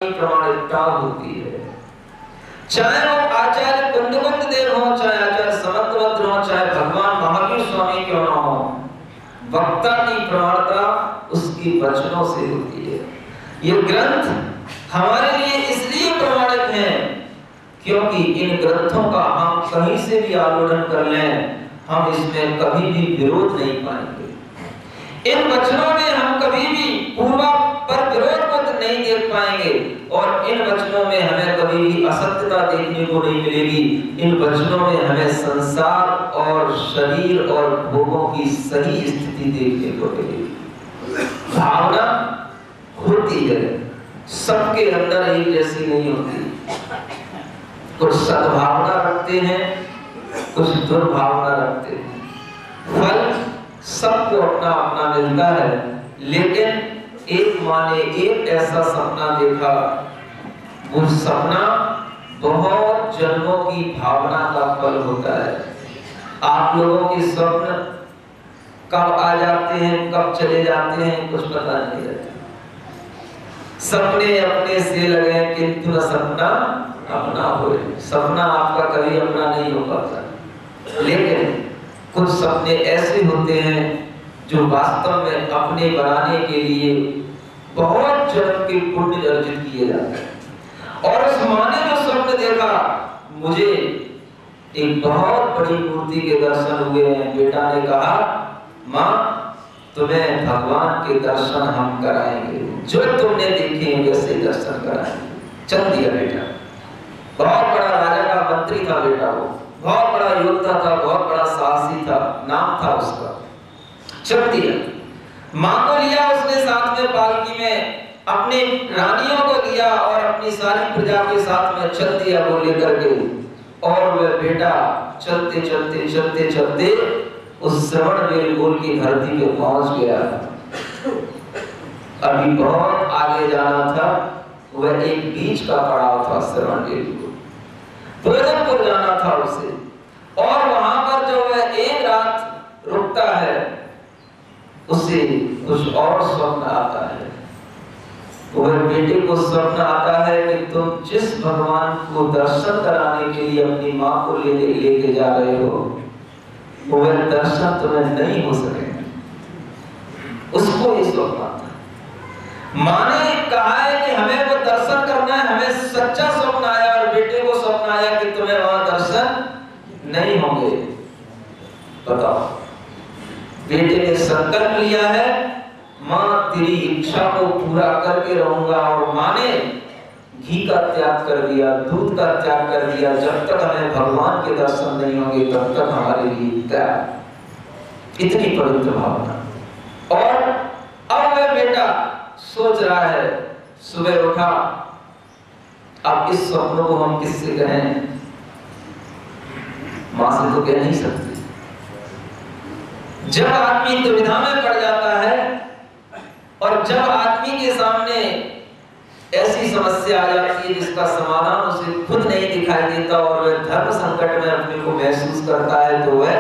प्रमाणिकता होती है। चाहे वो आचार्य कुंदबंद देव हो, चाहे आचार्य समंतभद्र हो, चाहे भगवान महावीर स्वामी क्यों ना हो, वक्ता की प्रमाणता उसकी वचनों से होती है। ये ग्रंथ हमारे लिए इसलिए प्रमाणिक हैं क्योंकि इन ग्रंथों का हम कहीं से भी आलोड़न कर लें, हम इसमें कभी भी विरोध नहीं पाएंगे। इन वचनों में हम कभी भी पूर्वा पर विरोध को नहीं देख पाएंगे और इन वचनों में हमें कभी भी असत्यता देखने को नहीं मिलेगी। इन वचनों में हमें संसार और शरीर और भोगों की सही स्थिति देखने को मिलेगी। भावना होती है, सबके अंदर एक जैसी नहीं होती। कुछ सद्भावना रखते हैं, कुछ दुर्भावना रखते हैं। फल सबको अपना अपना मिलता है, लेकिन एक माँ ने एक ऐसा सपना देखा, वो सपना बहुत जन्मों की भावना का फल होता है। आप लोगों के स्वप्न कब आ जाते हैं, कब चले जाते हैं, कुछ पता नहीं रहता। सपने अपने से लगे किंतु न सपना अपना होए। सपना आपका कभी अपना नहीं हो पाता, लेकिन कुछ सपने ऐसे होते हैं जो वास्तव में अपने बनाने के लिए बहुत जन्म के पुण्य अर्जित किए जाते हैं। और उस माँ ने जो स्वप्न देखा, मुझे एक बहुत बड़ी मूर्ति के दर्शन हुए हैं। बेटा ने कहा, माँ तुम्हें भगवान के दर्शन हम कराएंगे, जो तुमने देखे वैसे दर्शन कराएंगे। चल दिया बेटा। बहुत बड़ा राजा का मंत्री था बेटा, वो बहुत बड़ा योद्धा था, बहुत बड़ा साहसी था, नाम था उसका। चल दिया। माँ को लिया उसने साथ में पालकी में, अपने रानियों को लिया और अपनी सारी प्रजा के साथ में चल दिया वो लेकर के। और वह बेटा चलते चलते चलते चलते उस श्रवण बेलगोल की धरती पे पहुंच गया। अभी बहुत आगे जाना था, वह एक बीच का पड़ाव था श्रवण बेलगोल, गोरखपुर जाना था उसे। और वहां पर जो वह एक रात रुकता है, उसे कुछ और स्वप्न आता है। वह बेटे को स्वप्न आता है कि तुम जिस भगवान को दर्शन कराने के लिए अपनी माँ को लेके जा रहे हो, वह दर्शन तुम्हें नहीं हो सकेगा। उसको ये स्वप्न आता है। माँ ने कहा है कि हमें वो दर्शन करना है, हमें सच्चा स्वप्न आया, और बेटे को स्वप्न आया कि तुम्हें वहां दर्शन नहीं होंगे। बताओ, बेटे ने संकल्प लिया है, माँ तेरी इच्छा को पूरा करके रहूंगा। और माँ ने घी का त्याग कर दिया, दूध का त्याग कर दिया। जब तक हमें भगवान के दर्शन नहीं होंगे तब तक हमारे लिए त्याग। इतनी पवित्र भावना। और अब वह बेटा सोच रहा है, सुबह उठा, अब इस स्वप्न को हम किससे कहें? माँ से तो कह नहीं सकते। जब आदमी दुविधा में पड़ जाता है और जब आदमी के सामने ऐसी समस्या आ जाती है जिसका समाधान उसे खुद नहीं दिखाई देता और वह धर्म संकट में अपने को महसूस करता है, तो वह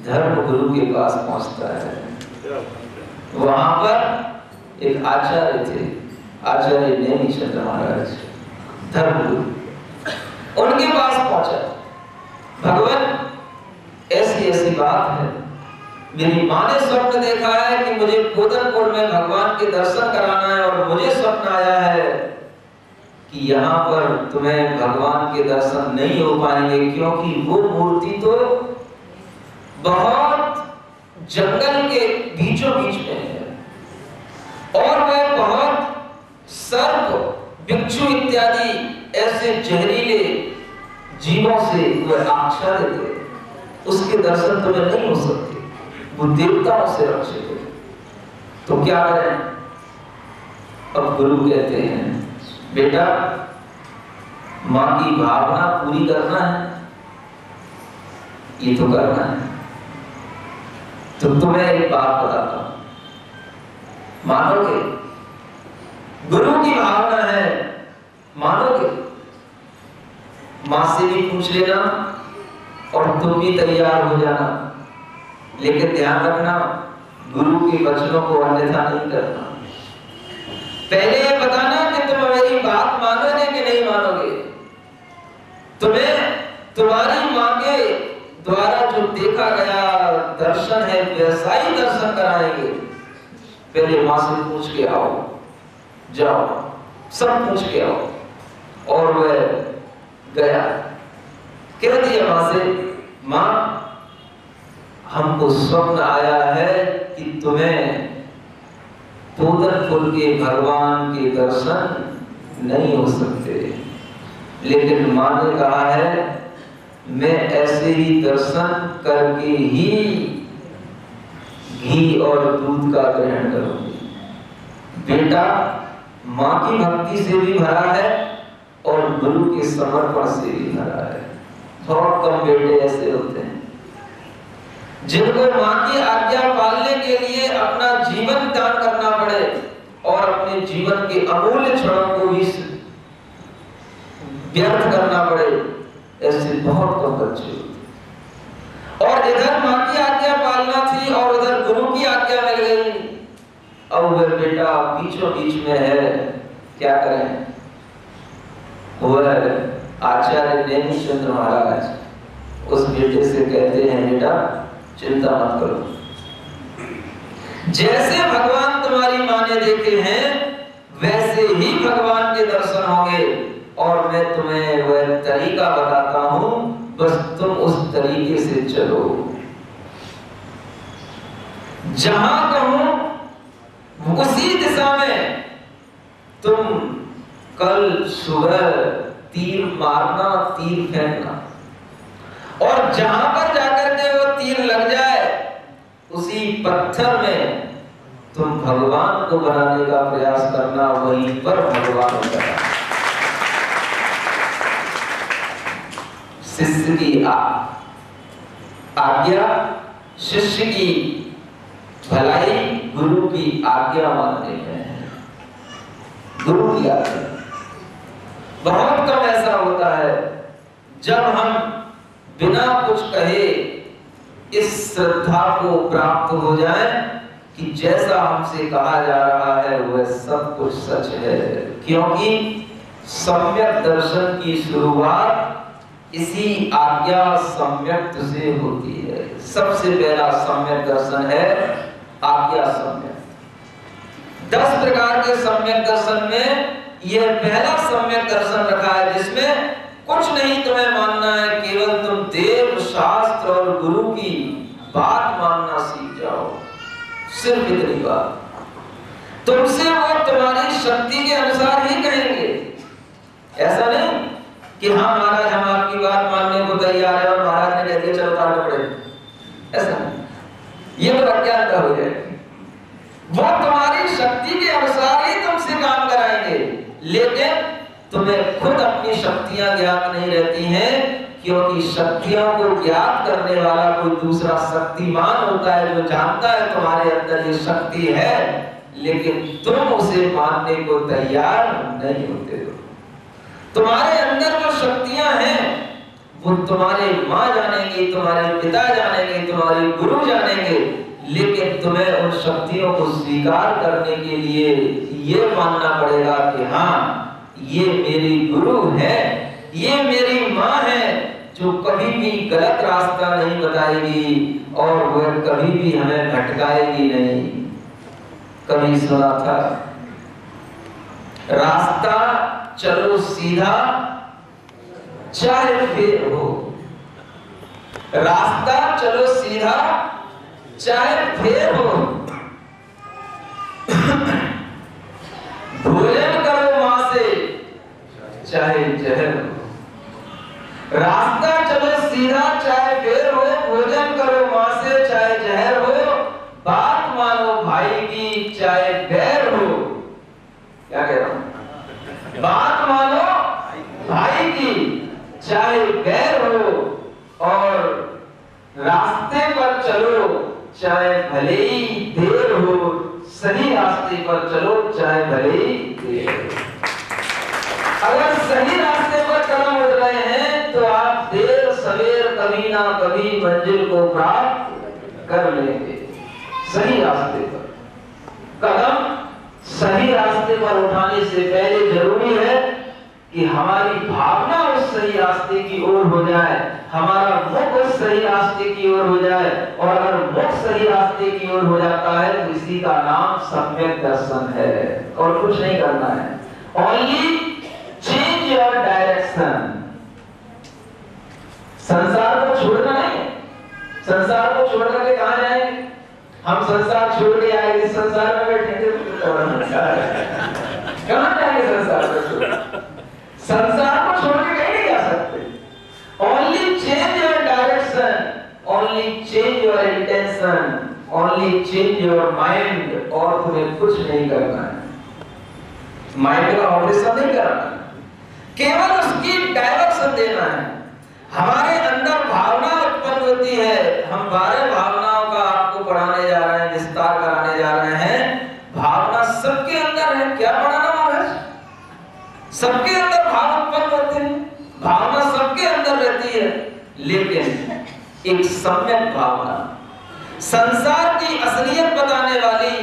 धर्म गुरु के पास पहुंचता है। वहां पर एक आचार्य थे, आचार्य नैमिषारण्य महाराज, धर्म गुरु। उनके पास पहुंचा, भगवान ऐसी ऐसी बात है, मेरी माँ ने स्वप्न देखा है कि मुझे गोदनपुर में भगवान के दर्शन कराना है, और मुझे स्वप्न आया है कि यहाँ पर तुम्हें भगवान के दर्शन नहीं हो पाएंगे, क्योंकि वो मूर्ति तो बहुत जंगल के बीचों बीच में है और वह बहुत सर्प, बिच्छू इत्यादि ऐसे जहरीले जीवों से वह आच्छादित है। उसके दर्शन तुम्हें नहीं हो सकते, वो देवताओं से रक्षित है। तो क्या करें? अब गुरु कहते हैं, बेटा माँ की भावना पूरी करना है, ये तो करना है। तो तुम्हें एक बात बताता हूं, मानोगे? गुरु की भावना है, मानोगे? माँ से भी पूछ लेना और तुम भी तैयार हो जाना, लेकिन ध्यान रखना, गुरु के वचनों को अन्यथा नहीं करना। पहले ये बताना कि तुम मेरी बात मानोगे कि नहीं मानोगे। तुम्हें तुम्हारी माँ के द्वारा जो देखा गया दर्शन है वैसा ही दर्शन कराएंगे। पहले माँ से पूछ के आओ, जाओ सब पूछ के आओ। और वह गया, कह दिया माँ से, माँ हमको स्वप्न आया है कि तुम्हें पूतनपुर के भगवान के दर्शन नहीं हो सकते, लेकिन माँ ने कहा है मैं ऐसे ही दर्शन करके ही घी और दूध का ग्रहण करूंगी। बेटा माँ की भक्ति से भी भरा है और गुरु के समर्पण से भी भरा है। बहुत कम बेटे ऐसे होते हैं जिनको माँ की आज्ञा पालने के लिए अपना जीवन दान करना पड़े और अपने जीवन के अमूल्य क्षणों को भी व्यर्थ करना पड़े। ऐसे बहुत कम बच्चे होते। और इधर माँ की आज्ञा पालना थी और उधर गुरु की आज्ञा मिल गई। अब वह बेटा बीचों बीच में है, क्या करें। वह आचार्य नैमिषारण्य महाराज उस बेटे से कहते हैं, बेटा चिंता मत करो, जैसे भगवान तुम्हारी माँ ने देखे हैं वैसे ही भगवान के दर्शन होंगे और मैं तुम्हें वह तरीका बताता हूं, बस तुम उस तरीके से चलो। जहां कहूं उसी दिशा में तुम कल सुबह तीर मारना, तीर फेंकना, और जहां पर जाकर के वो तीर लग जाए उसी पत्थर में तुम भगवान को बनाने का प्रयास करना, वहीं पर भगवान होगा। शिष्य की आज्ञा, शिष्य की भलाई गुरु की आज्ञा मानने में है। गुरु की आज्ञा बहुत कम ऐसा होता है जब हम बिना कुछ कहे इस श्रद्धा को प्राप्त हो जाए कि जैसा हमसे कहा जा रहा है वह सब कुछ सच है। क्योंकि सम्यक दर्शन की शुरुआत इसी आज्ञा सम्यक से होती है। सबसे पहला सम्यक दर्शन है आज्ञा सम्यक। 10 प्रकार के सम्यक दर्शन में यह पहला सम्यक दर्शन रखा है, जिसमें कुछ नहीं तुम्हें मानना है, केवल तुम देव शास्त्र और गुरु की बात मानना सीख जाओ। सिर्फ इतनी बात। तुमसे वो तुम्हारी शक्ति के अनुसार ही कहेंगे। ऐसा नहीं कि हाँ महाराज हम आपकी बात मानने को तैयार है और महाराज ने कह दिया चलो काटना पड़ेगा, ऐसा नहीं। ये तो अज्ञानता हो जाएगी। वो तुम्हारी शक्ति के अनुसार ही तुमसे काम कराएंगे, लेकिन तुम्हें खुद अपनी शक्तियां ज्ञात नहीं रहती हैं, क्योंकि शक्तियों को ज्ञात करने वाला कोई दूसरा शक्तिमान होता है जो जानता है तुम्हारे अंदर ये शक्ति है, लेकिन तुम उसे मानने को तैयार नहीं होते हो। तुम्हारे अंदर जो शक्तियां हैं वो तुम्हारे माँ जानेंगे, तुम्हारे पिता जानेंगे, तुम्हारे गुरु जानेंगे, लेकिन तुम्हें उन शक्तियों को स्वीकार करने के लिए ये मानना पड़ेगा कि हाँ ये मेरी गुरु है, ये मेरी माँ है जो कभी भी गलत रास्ता नहीं बताएगी और वह कभी भी हमें भटकाएगी नहीं। कभी सुना था, रास्ता चलो सीधा चाहे फेर हो, रास्ता चलो सीधा चाहे फेर हो, भोजन करो मां से चाहे जहर हो। रास्ता चलो सीधा चाहे फेर हो, भोजन करो मां से चाहे जहर हो, बात मानो भाई की चाहे बैर हो। क्या कह रहा हूं? बात मानो भाई की चाहे बैर हो, और रास्ते पर चलो चाहे भले ही देर हो, सही रास्ते पर चलो चाहे भले ही देर हो। अगर सही रास्ते पर कदम उठ रहे हैं तो आप देर सवेर कभी ना कभी मंजिल को प्राप्त कर लेंगे। सही रास्ते पर कदम सही रास्ते पर उठाने से पहले जरूरी है कि हमारी भावना उस सही रास्ते की ओर हो जाए, हमारा मुख उस सही रास्ते की ओर हो जाए, और अगर मुख सही रास्ते की ओर हो जाता है तो इसी का नाम सम्यक दर्शन है, और कुछ नहीं करना है। Only change your direction. संसार को छोड़ना नहीं, संसार को छोड़ करके कहां जाएंगे? हम संसार छोड़ के आए, इस संसार में बैठेंगे कहां जाएंगे? संसार को छोड़, संसार को छोड़ के कहीं नहीं जा सकते। Only change your direction, only change your intention, only change your mind, और तुम्हें कुछ नहीं करना है। माइंड का ऑपरेशन नहीं करना है, केवल उसकी डायरेक्शन देना है। हमारे अंदर भावना उत्पन्न होती है, हम 12 भावनाओं का आपको पढ़ाने जा रहे हैं, विस्तार कराने जा रहे हैं। भावना सबके अंदर है, क्या पढ़ाना महाराज? सबके अंदर भाव उत्पन्न होते हैं, भावना सबके अंदर रहती है, लेकिन एक सम्यक भावना, संसार की असलियत बताने वाली,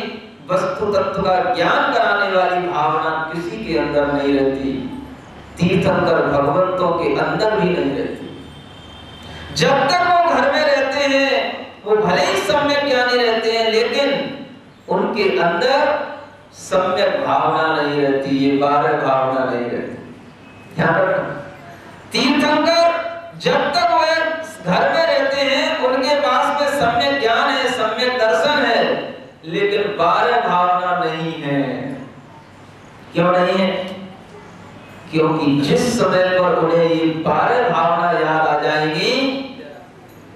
वस्तु तत्व का ज्ञान कराने वाली भावना किसी के अंदर नहीं रहती। तीर्थंकर भगवंतों के अंदर भी नहीं रहती। जब तक वो घर में रहते हैं, वो भले ही सम्यक ज्ञानी रहते हैं, लेकिन उनके अंदर सम्यक भावना नहीं रहती, ये 12 भावना नहीं रहती। ध्यान रखना, तीर्थंकर जब तक वो घर में रहते हैं, उनके पास में सम्यक ज्ञान है, सम्यक दर्शन है, लेकिन 12 भावना नहीं है। क्यों नहीं है? क्योंकि जिस समय पर उन्हें ये 12 भावना याद आ जाएगी,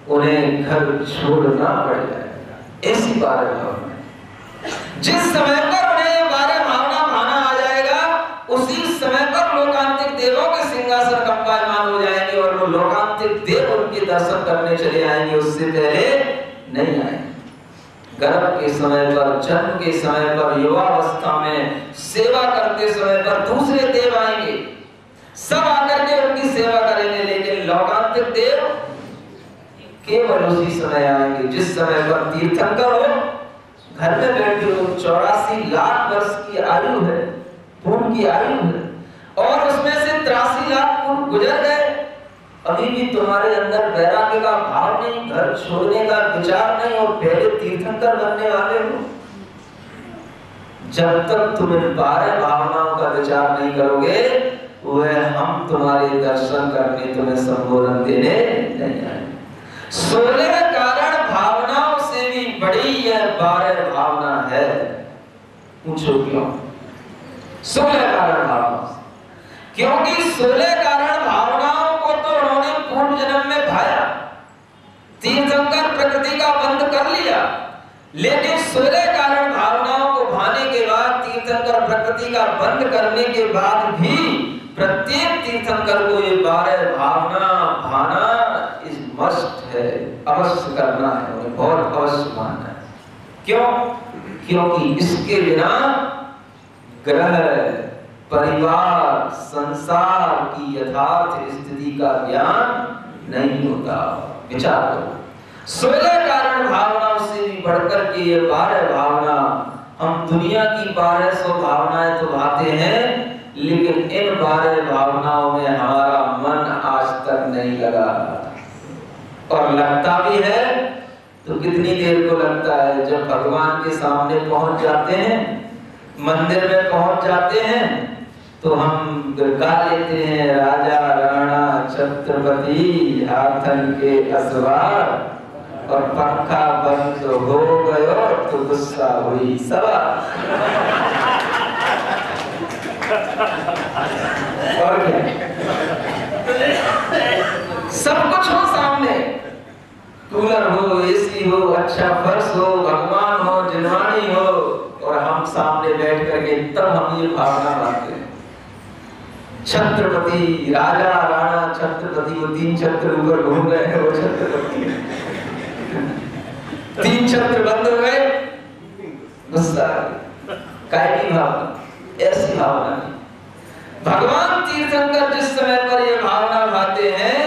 उन्हें घर छोड़ना पड़ जाएगा। ऐसी 12 भावना, जिस समय पर उन्हें ये 12 भावना भाना आ जाएगा, उसी समय पर लोकांतिक देवों के सिंहासन कंपायमान हो जाएंगे, और वो लोकांतिक देव उनके दर्शन करने चले आएंगे, उससे पहले नहीं आएंगे। गर्भ के समय पर, जन्म के समय पर, युवावस्था में, सेवा करते समय पर दूसरे देव आएंगे, सब आकर के उनकी सेवा करेंगे, लेकिन लोकांतिक देव केवल उसी समय आएंगे जिस समय पर तीर्थंकर हो, घर में बैठे हो। 84 लाख वर्ष की आयु है, पूर्ण की आयु है, और उसमें से 83 लाख पूर्ण गुजर गए, अभी भी तुम्हारे अंदर वैराग्य का भाव नहीं, घर छोड़ने का विचार नहीं, और पहले तीर्थंकर बनने वाले हो। जब तक तुम इन 12 भावनाओं का विचार नहीं करोगे, वह हम तुम्हारे दर्शन करने तुम्हें संबोधन देने नहीं आएंगे। 16 कारण भावनाओं से भी बड़ी यह 12 भावना है। पूछो क्यों? 16 कारण भावना, क्योंकि 16 कारण भावनाओं को तो उन्होंने पूर्व जन्म में भाया। तीर्थंकर प्रकृति का बंध कर लिया, लेकिन 16 कारण भावनाओं को भाने के बाद, तीर्थंकर प्रकृति का बंध करने के बाद भी प्रत्येक तीर्थंकर को ये 12 भावना भाना इस मस्ट है, अवश्य करना है, उन्हें बहुत अवश्य मानना है। क्यों? क्योंकि इसके बिना ग्रह, परिवार, संसार की यथार्थ स्थिति का ज्ञान नहीं होता। विचार करो, 16 कारण भावनाओं से भी बढ़कर के ये 12 भावना, हम दुनिया की 1200 भावनाएं तो भाते हैं, लेकिन इन 12 भावनाओं में हमारा मन आज तक नहीं लगा, और लगता भी है तो कितनी देर को लगता है? जब भगवान के सामने पहुंच जाते हैं, मंदिर में पहुंच जाते हैं, तो हम गा लेते हैं, राजा राणा छत्रपति हाथन के असवार, और पंखा बंद हो गयो तो गुस्सा हुई सवा। और क्या? सब कुछ हो सामने, कूलर हो, एसी हो, अच्छा फर्श हो, भगवान हो, जिनवानी हो, और हम सामने बैठ करके तब हम ये भावना लाते हैं। छत्रपति, राजा राणा छत्रपति, वो 3 छत्र ऊपर घूम रहे हैं, वो छत्रपति 3 छत्र बंद हो गए, गुस्सा। काय की भावना? ऐसी भावना नहीं। भगवान तीर्थंकर जिस समय पर ये भावना भाते हैं,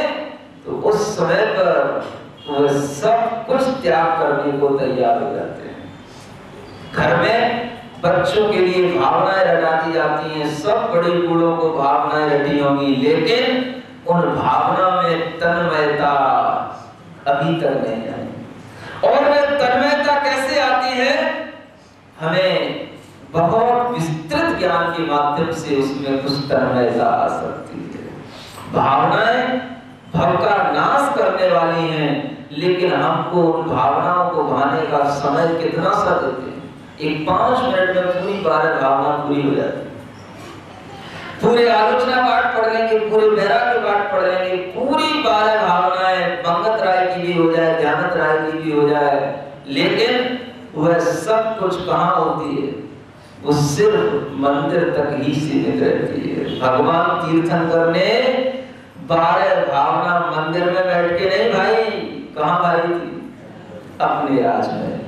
तो उस समय पर वो सब कुछ त्याग करने को तैयार हो जाते हैं। घर में बच्चों के लिए भावनाएं रटा दी जाती हैं, सब बड़े बूढ़ों को भावनाएं रटी होंगी, लेकिन उन भावना में तन्मयता अभी तक नहीं आई। और वह तन्मयता कैसे आती है? हमें बहुत विस्तृत ज्ञान के माध्यम से उसमें कुछ तन्मयता आ सकती है। भावनाएं भव का नाश करने वाली हैं, लेकिन हमको उन भावनाओं को भाने का समय कितना सा देते हैं? एक 5 मिनट में पूरी 12 भावना पूरी हो जाती है। पूरे आलोचना पाठ पढ़ लेंगे, पूरे वैराग्य पाठ पढ़ लेंगे, पूरी 12 भावनाएं मंगत राय की भी हो जाए, ध्यानत राय की भी हो जाए, लेकिन वह सब कुछ कहाँ होती है? वो सिर्फ मंदिर तक ही सीमित रहती है। भगवान तीर्थंकर ने 12 भावना मंदिर में बैठ के नहीं भाई, कहाँ भाई थी? अपने राज में,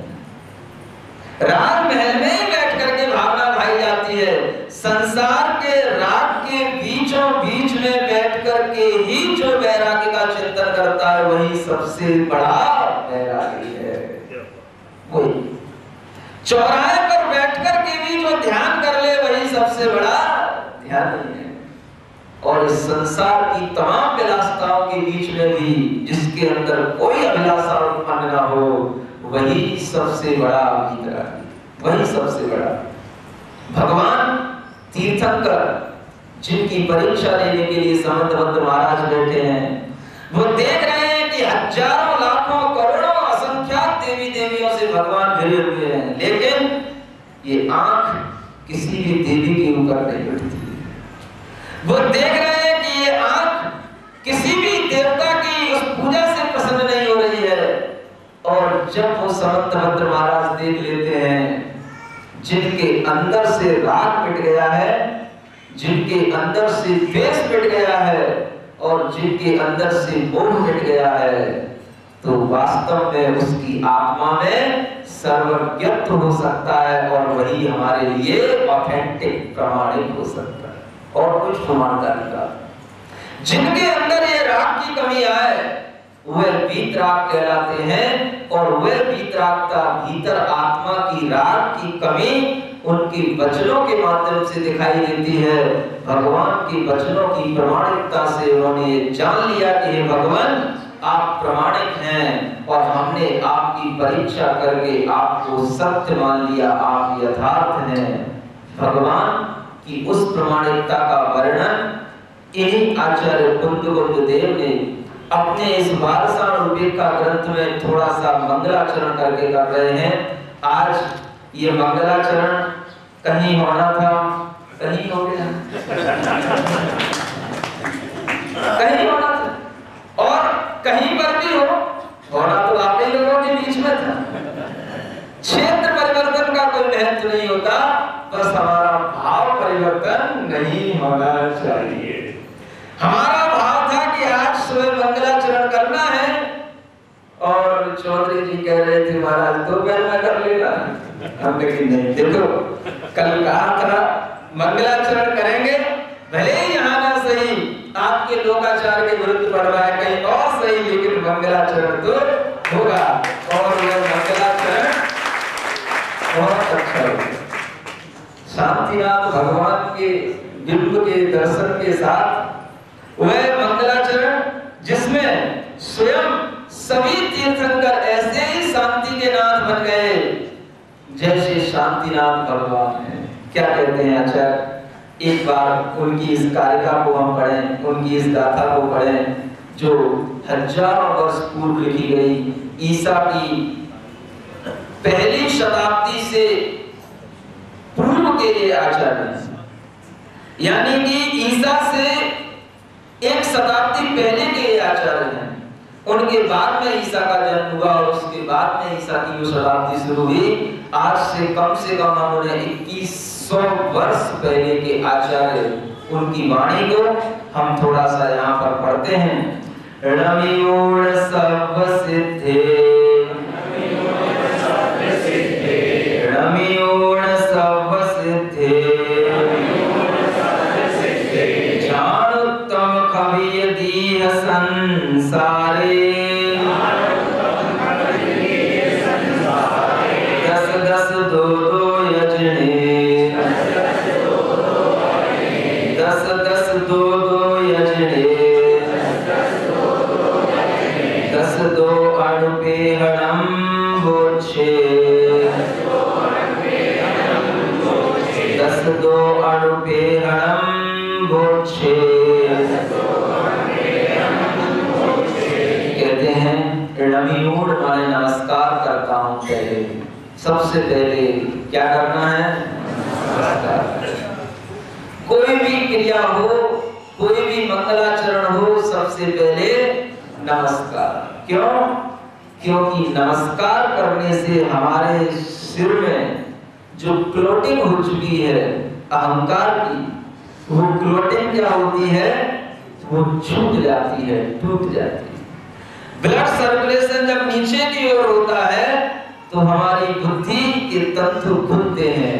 राजमहल में ही बैठ करके भावना भाई जाती है। संसार के राग के बीचों बीच में बैठ करके ही जो वैराग्य का चिंतन करता है वही सबसे बड़ा वैरागी है। वही चौराहे पर बैठ करके भी जो ध्यान कर ले वही सबसे बड़ा ध्यानी है। और इस संसार की तमाम विलासिताओं के बीच में भी जिसके अंदर कोई अभिलाषा उत्पन्न ना हो वही सबसे बड़ा वितरागी, वही सबसे बड़ा। भगवान तीर्थंकर जिनकी परीक्षा लेने के लिए समंतभद्र महाराज बैठे हैं, वो देख रहे हैं कि हजारों लाखों करोड़ों असंख्यात देवी देवियों से भगवान घिरे हुए हैं, लेकिन ये आंख किसी भी देवी के ऊपर नहीं उठती। वो देख रहे हैं कि ये आंख किसी भी देवता की उस पूजा से प्रसन्न नहीं हो रही है। और जब वो समंतभद्र महाराज देख लेते हैं जिनके अंदर से राग मिट गया है, जिनके अंदर से द्वेष मिट गया है और जिनके अंदर से मोह मिट गया है, तो वास्तव में उसकी आत्मा में सर्वज्ञत्व हो सकता है और वही हमारे लिए ऑथेंटिक प्रमाणिक हो सकता है और कुछ प्रमाणकारी का। जिनके अंदर ये राग की कमी आए वह वीतराग कहलाते हैं और वह वीतरागता भीतर आत्मा की राग की कमी उनके वचनों के माध्यम से दिखाई देती है। भगवान के वचनों की प्रमाणिकता से उन्होंने जान लिया कि हे भगवान आप प्रमाणिक हैं और हमने आपकी परीक्षा करके आपको सत्य मान लिया, आप यथार्थ हैं। भगवान की उस प्रमाणिकता का वर्णन इन्हीं आचार्य कुंदबुद्ध देव ने अपने इस वारसानुपेक्षा ग्रंथ में थोड़ा सा मंगलाचरण करके कर रहे हैं। आज ये मंगलाचरण कहीं होना था, कहीं हो गया, कहीं होना था और कहीं पर भी होना तो आप ही लोगों के बीच में था। क्षेत्र परिवर्तन का कोई महत्व नहीं होता, बस हमारा भाव परिवर्तन नहीं होना चाहिए। हमारा भाव था कि आज सुबह मंगलाचरण करना है और चौधरी जी कह रहे थे महाराज दोपहर में कर लेना। हमने कहा नहीं, देखो कल कहा था मंगलाचरण करेंगे, भले ही यहाँ ना सही आपके लोकाचार के विरुद्ध पड़ रहा है, कहीं और सही, लेकिन मंगलाचरण तो होगा और वह मंगलाचरण बहुत अच्छा होगा। शांतिनाथ भगवान के बिंब के दर्शन के साथ वह मंगलाचरण जिसमें स्वयं सभी तीर्थंकर ऐसे ही शांति के नाथ बन गए जैसे शांतिनाथ भगवान हैं। क्या कहते हैं आचार्य? एक बार उनकी इस कारिका को हम पढ़ें, उनकी इस गाथा को पढ़ें जो हजारों वर्ष पूर्व लिखी गई, ईसा की पहली शताब्दी से पूर्व के लिए आचार्य, यानी कि ईसा से एक शताब्दी पहले के आचार्य हैं। उनके बाद में ईसा का जन्म हुआ और उसके बाद में ईसा की जो शताब्दी शुरू हुई, आज से कम हम उन्हें 2100 वर्ष पहले के आचार्य उनकी वाणी को हम थोड़ा सा यहाँ पर पढ़ते हैं। रमियोण सर्व सिद्धे, रमियोण सर्व सिद्धे, जानोत्तम कवि दीह संसारे, दस दस दो दो यजने, दो दो यजने, दस दो अणुपेहणम बोचे, दस दो अणुपेहणम बोचे। कहते हैं रणमीमूढ़ माने नमस्कार करता हूँ। पहले सबसे पहले क्या करना है? नमस्कार। कोई भी क्रिया हो, कोई भी मंगलाचरण हो, सबसे पहले नमस्कार। क्यों? क्योंकि नमस्कार करने से हमारे सिर में जो क्लोटिंग हो चुकी है अहंकार की, वो क्लोटिंग क्या होती है? वो छूट जाती है, टूट जाती है। ब्लड सर्कुलेशन जब नीचे की ओर होता है तो हमारी बुद्धि के तंतु खुलते हैं,